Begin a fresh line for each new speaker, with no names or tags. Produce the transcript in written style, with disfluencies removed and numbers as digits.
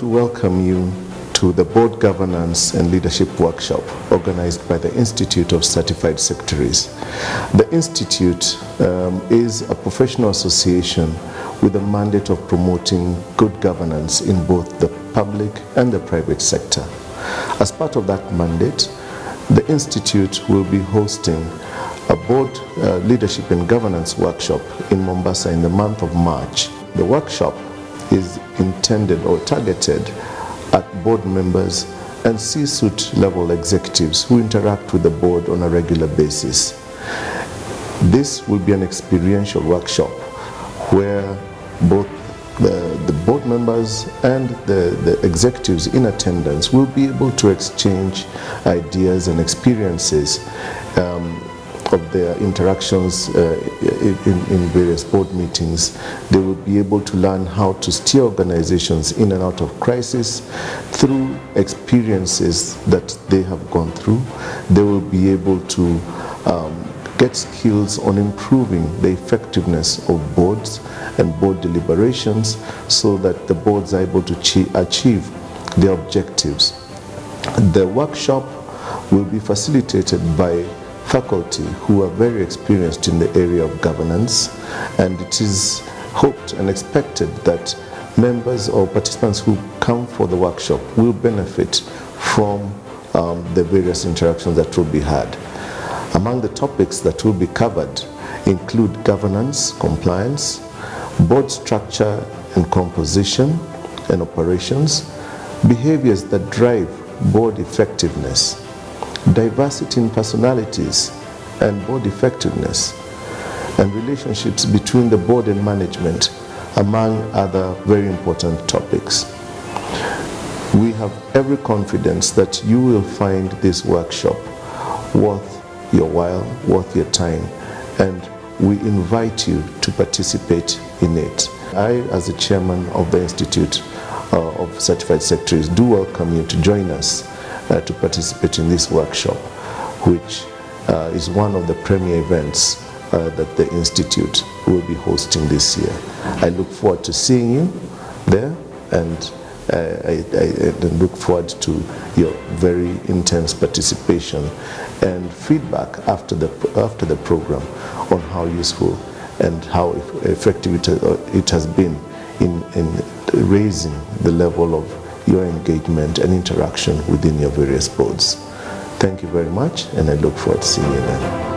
welcome you to the Board Governance and Leadership Workshop organized by the Institute of Certified Secretaries. The Institute is a professional association with a mandate of promoting good governance in both the public and the private sector. As part of that mandate, the Institute will be hosting a Board Leadership and Governance Workshop in Mombasa in the month of March. The workshop is intended or targeted at board members and C-suite level executives who interact with the board on a regular basis. This will be an experiential workshop where both the board members and the executives in attendance will be able to exchange ideas and experiences of their interactions in various board meetings. They will be able to learn how to steer organizations in and out of crisis through experiences that they have gone through. They will be able to get skills on improving the effectiveness of boards and board deliberations so that the boards are able to achieve their objectives. The workshop will be facilitated by faculty who are very experienced in the area of governance, and it is hoped and expected that members or participants who come for the workshop will benefit from the various interactions that will be had. Among the topics that will be covered include governance, compliance, board structure and composition and operations, behaviors that drive board effectiveness, diversity in personalities and board effectiveness, and relationships between the board and management, among other very important topics. We have every confidence that you will find this workshop worth your while, worth your time, and we invite you to participate in it. I, as the chairman of the Institute of Certified Secretaries, do welcome you to join us to participate in this workshop, which is one of the premier events that the Institute will be hosting this year. I look forward to seeing you there, and I look forward to your very intense participation and feedback after the program on how useful and how effective it has been in raising the level of your engagement and interaction within your various boards. Thank you very much, and I look forward to seeing you then.